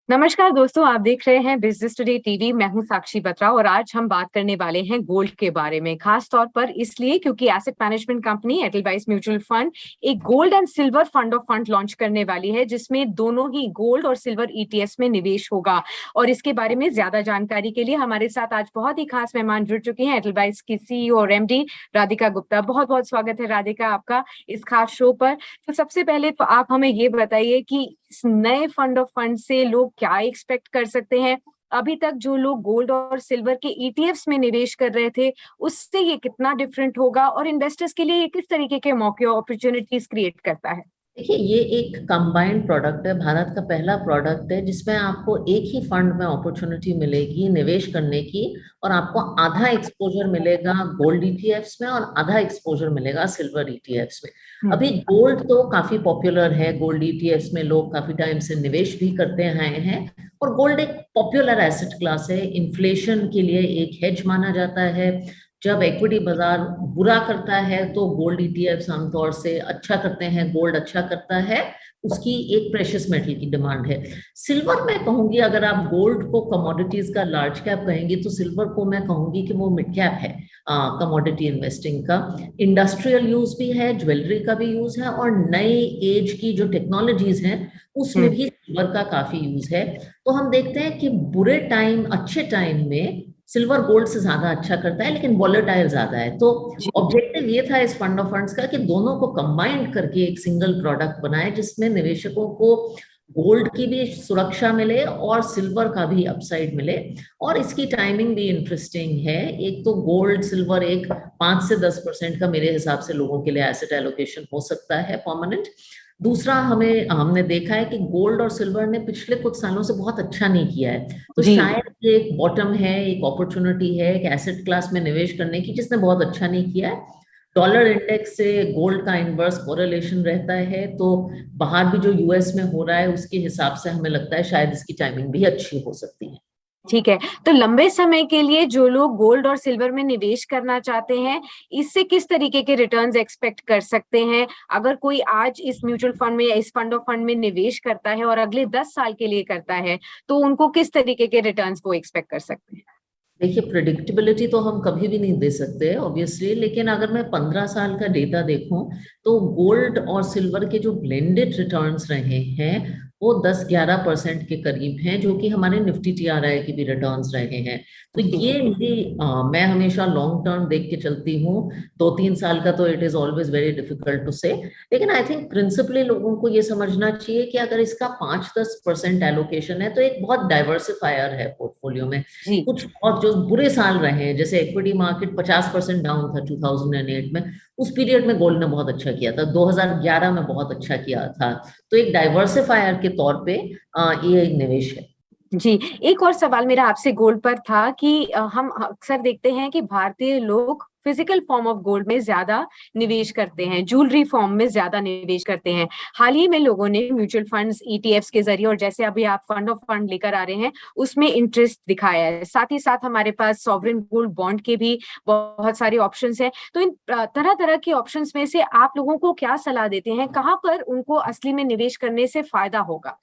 नमस्कार दोस्तों, आप देख रहे हैं बिजनेस टुडे टीवी। मैं हूं साक्षी बत्रा और आज हम बात करने वाले हैं गोल्ड के बारे में, खास तौर पर इसलिए क्योंकि asset management company Edelweiss mutual fund एक gold and silver fund of fund launch करने वाली है, जिसमें दोनों ही गोल्ड और सिल्वर ईटीएफ में निवेश होगा। और इसके बारे में ज्यादा जानकारी के लिए हमारे साथ आज बहुत ही खास मेहमान जुड़ चुके हैं, एडलवाइस की सीईओ और एमडी राधिका गुप्ता। बहुत बहुत स्वागत है राधिका आपका इस खास शो पर। तो सबसे पहले तो आप हमें ये बताइए कि इस नए फंड ऑफ फंड से लोग क्या एक्सपेक्ट कर सकते हैं। अभी तक जो लोग गोल्ड और सिल्वर के ईटीएफ्स में निवेश कर रहे थे, उससे ये कितना डिफरेंट होगा और इन्वेस्टर्स के लिए ये किस तरीके के मौके और अपॉर्चुनिटीज क्रिएट करता है। देखिए, ये एक कंबाइंड प्रोडक्ट है। भारत का पहला प्रोडक्ट है जिसमें आपको एक ही फंड में अपॉर्चुनिटी मिलेगी निवेश करने की, और आपको आधा एक्सपोजर मिलेगा गोल्ड ईटीएफ्स में और आधा एक्सपोजर मिलेगा सिल्वर ईटीएफ्स में। अभी गोल्ड तो काफी पॉपुलर है, गोल्ड ईटीएफ्स में लोग काफी टाइम से निवेश भी करते आए हैं, और गोल्ड एक पॉपुलर एसेट क्लास है। इन्फ्लेशन के लिए एक हेज माना जाता है। जब इक्विटी बाजार बुरा करता है तो गोल्ड ईटीएफ्स आमतौर से अच्छा करते हैं, गोल्ड अच्छा करता है, उसकी एक प्रेशियस मेटल की डिमांड है। सिल्वर में कहूंगी, अगर आप गोल्ड को कमोडिटीज का लार्ज कैप कहेंगे तो सिल्वर को मैं कहूंगी कि वो मिड कैप है कमोडिटी इन्वेस्टिंग का। इंडस्ट्रियल यूज भी है, ज्वेलरी का भी यूज है, और नई एज की जो टेक्नोलॉजीज हैं उसमें भी सिल्वर का काफी यूज है। तो हम देखते हैं कि बुरे टाइम अच्छे टाइम में सिल्वर गोल्ड से ज्यादा अच्छा करता है, लेकिन वॉलेटाइल ज्यादा है। तो ऑब्जेक्टिव ये था इस फंड ऑफ फंड्स का कि दोनों को कंबाइंड करके एक सिंगल प्रोडक्ट बनाए, जिसमें निवेशकों को गोल्ड की भी सुरक्षा मिले और सिल्वर का भी अपसाइड मिले। और इसकी टाइमिंग भी इंटरेस्टिंग है। एक तो गोल्ड सिल्वर एक 5 से 10% का मेरे हिसाब से लोगों के लिए एसेट एलोकेशन हो सकता है परमानेंट। दूसरा, हमने देखा है कि गोल्ड और सिल्वर ने पिछले कुछ सालों से बहुत अच्छा नहीं किया है, तो शायद ये एक बॉटम है, एक अपॉर्चुनिटी है एक एसेट क्लास में निवेश करने की जिसने बहुत अच्छा नहीं किया है। डॉलर इंडेक्स से गोल्ड का इनवर्स कोरिलेशन रहता है, तो बाहर भी जो यूएस में हो रहा है उसके हिसाब से हमें लगता है शायद इसकी टाइमिंग भी अच्छी हो सकती है। ठीक है, तो लंबे समय के लिए जो लोग गोल्ड और सिल्वर में निवेश करना चाहते हैं, इससे किस तरीके के रिटर्न्स एक्सपेक्ट कर सकते हैं। अगर कोई आज इस म्यूचुअल फंड में या इस फंड ऑफ फंड में निवेश करता है और अगले 10 साल के लिए करता है, तो उनको किस तरीके के रिटर्न्स वो एक्सपेक्ट कर सकते हैं। देखिए, प्रिडिक्टेबिलिटी तो हम कभी भी नहीं दे सकते ऑब्वियसली, लेकिन अगर मैं 15 साल का डेटा देखूं तो गोल्ड और सिल्वर के जो ब्लेंडेड रिटर्न्स रहे हैं वो 10-11% के करीब हैं, जो कि हमारे निफ्टी टीआरआई की भी रिटर्न्स रहे हैं। तो ये मैं हमेशा लॉन्ग टर्म देख के चलती हूँ। 2-3 साल का तो it is always very difficult to say, लेकिन आई थिंक प्रिंसिपली लोगों को ये समझना चाहिए कि अगर इसका 5-10% एलोकेशन है तो एक बहुत डाइवर्सिफायर है पोर्टफोलियो में। कुछ और जो बुरे साल रहे हैं, जैसे इक्विटी मार्केट 50% डाउन था 2008 में, उस पीरियड में गोल्ड ने बहुत अच्छा किया था, 2011 में बहुत अच्छा किया था। तो एक डाइवर्सिफायर के तौर पे ये एक निवेश है। जी, एक और सवाल मेरा आपसे गोल्ड पर था कि हम अक्सर देखते हैं कि भारतीय लोग फिजिकल फॉर्म ऑफ गोल्ड में ज्यादा निवेश करते हैं, ज्वेलरी फॉर्म में ज्यादा निवेश करते हैं। हाल ही में लोगों ने म्यूचुअल फंड्स ईटीएफ्स के जरिए और जैसे अभी आप फंड ऑफ फंड लेकर आ रहे हैं उसमें इंटरेस्ट दिखाया है। साथ ही साथ हमारे पास सॉवरेन गोल्ड बॉन्ड के भी बहुत सारे ऑप्शंस हैं। तो इन तरह तरह के ऑप्शंस में से आप लोगों को क्या सलाह देते हैं, कहाँ पर उनको असली में निवेश करने से फायदा होगा।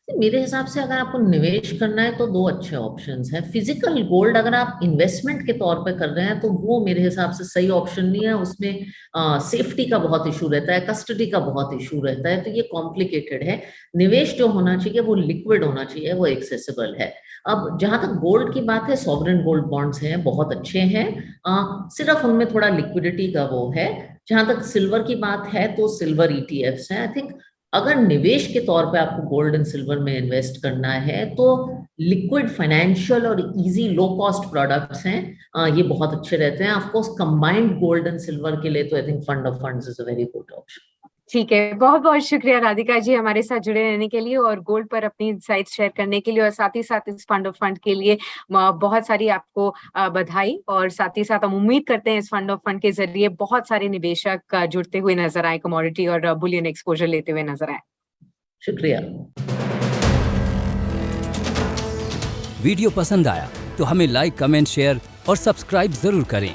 मेरे हिसाब से अगर आपको निवेश करना है तो दो अच्छे ऑप्शंस हैं। फिजिकल गोल्ड अगर आप इन्वेस्टमेंट के तौर पे कर रहे हैं तो वो मेरे हिसाब से सही ऑप्शन नहीं है। उसमें सेफ्टी का बहुत इशू रहता है, कस्टडी का बहुत इशू रहता है, तो ये कॉम्प्लिकेटेड है। निवेश जो होना चाहिए वो लिक्विड होना चाहिए, वो एक्सेसिबल है। अब जहां तक गोल्ड की बात है, सॉवरेन गोल्ड बॉन्ड्स हैं, बहुत अच्छे हैं। सिर्फ उनमें थोड़ा लिक्विडिटी का वो है। जहां तक सिल्वर की बात है तो सिल्वर ईटीएफ्स हैं। आई थिंक अगर निवेश के तौर पे आपको गोल्ड एंड सिल्वर में इन्वेस्ट करना है तो लिक्विड फाइनेंशियल और इजी लो कॉस्ट प्रोडक्ट्स हैं, ये बहुत अच्छे रहते हैं। Of course combined gold and silver के लिए तो I think fund of funds is a very good option. ठीक है, बहुत बहुत शुक्रिया राधिका जी हमारे साथ जुड़े रहने के लिए और गोल्ड पर अपनी इनसाइट्स शेयर करने के लिए, और साथ ही साथ इस फंड ऑफ फंड के लिए बहुत सारी आपको बधाई। और साथ ही साथ हम उम्मीद करते हैं इस फंड ऑफ फंड के जरिए बहुत सारे निवेशक जुड़ते हुए नजर आए, कमोडिटी और बुलियन एक्सपोजर लेते हुए नजर आए। शुक्रिया। वीडियो पसंद आया तो हमें लाइक, कमेंट, शेयर और सब्सक्राइब जरूर करें।